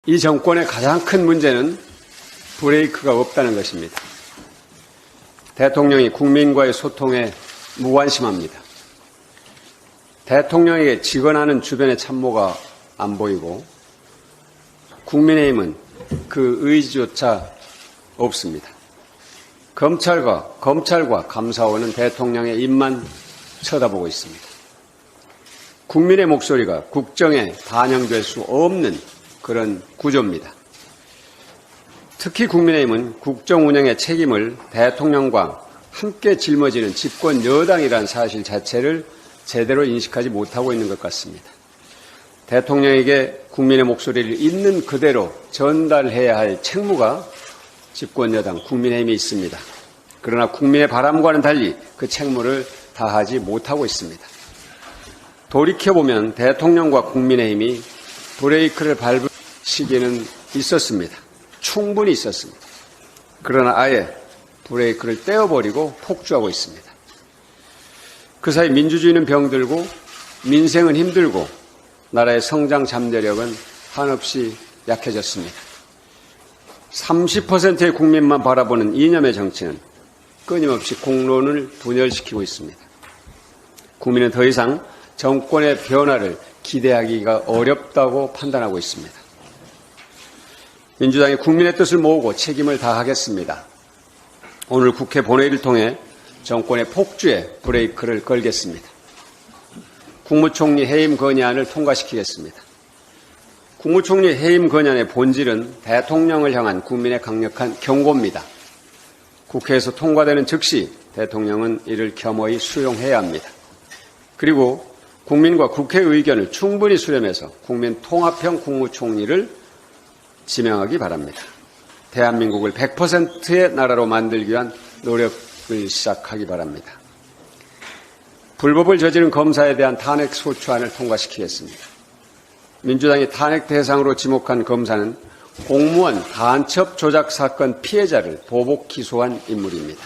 이 정권의 가장 큰 문제는 브레이크가 없다는 것입니다. 대통령이 국민과의 소통에 무관심합니다. 대통령에게 직언하는 주변의 참모가 안 보이고 국민의힘은 그 의지조차 없습니다. 검찰과 감사원은 대통령의 입만 쳐다보고 있습니다. 국민의 목소리가 국정에 반영될 수 없는 그런 구조입니다. 특히 국민의힘은 국정 운영의 책임을 대통령과 함께 짊어지는 집권 여당이라는 사실 자체를 제대로 인식하지 못하고 있는 것 같습니다. 대통령에게 국민의 목소리를 있는 그대로 전달해야 할 책무가 집권 여당 국민의힘에 있습니다. 그러나 국민의 바람과는 달리 그 책무를 다하지 못하고 있습니다. 돌이켜보면 대통령과 국민의힘이 브레이크를 밟을 시기는 있었습니다. 충분히 있었습니다. 그러나 아예 브레이크를 떼어버리고 폭주하고 있습니다. 그 사이 민주주의는 병들고 민생은 힘들고 나라의 성장 잠재력은 한없이 약해졌습니다. 30%의 국민만 바라보는 이념의 정치는 끊임없이 공론을 분열시키고 있습니다. 국민은 더 이상 정권의 변화를 기대하기가 어렵다고 판단하고 있습니다. 민주당이 국민의 뜻을 모으고 책임을 다하겠습니다. 오늘 국회 본회의를 통해 정권의 폭주에 브레이크를 걸겠습니다. 국무총리 해임 건의안을 통과시키겠습니다. 국무총리 해임 건의안의 본질은 대통령을 향한 국민의 강력한 경고입니다. 국회에서 통과되는 즉시 대통령은 이를 겸허히 수용해야 합니다. 그리고 국민과 국회 의견을 충분히 수렴해서 국민 통합형 국무총리를 지명하기 바랍니다. 대한민국을 100%의 나라로 만들기 위한 노력을 시작하기 바랍니다. 불법을 저지른 검사에 대한 탄핵 소추안을 통과시키겠습니다. 민주당이 탄핵 대상으로 지목한 검사는 공무원 간첩 조작 사건 피해자를 보복 기소한 인물입니다.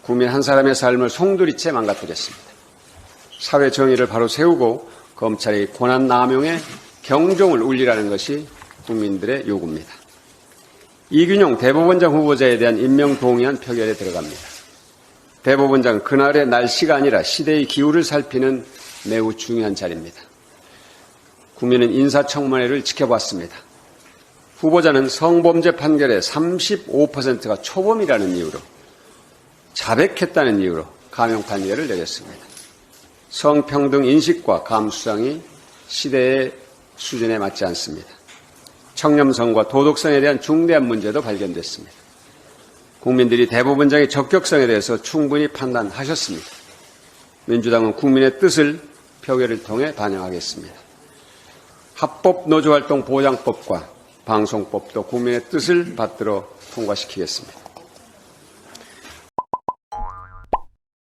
국민 한 사람의 삶을 송두리째 망가뜨렸습니다. 사회 정의를 바로 세우고 검찰의 권한 남용에 경종을 울리라는 것이 국민들의 요구입니다. 이균용 대법원장 후보자에 대한 임명 동의안 표결에 들어갑니다. 대법원장 그날의 날씨가 아니라 시대의 기후를 살피는 매우 중요한 자리입니다. 국민은 인사청문회를 지켜봤습니다. 후보자는 성범죄 판결의 35%가 초범이라는 이유로 자백했다는 이유로 감형 판결을 내렸습니다. 성평등 인식과 감수성이 시대의 수준에 맞지 않습니다. 청렴성과 도덕성에 대한 중대한 문제도 발견됐습니다. 국민들이 대법원장의 적격성에 대해서 충분히 판단하셨습니다. 민주당은 국민의 뜻을 표결을 통해 반영하겠습니다. 합법노조활동 보장법과 방송법도 국민의 뜻을 받들어 통과시키겠습니다.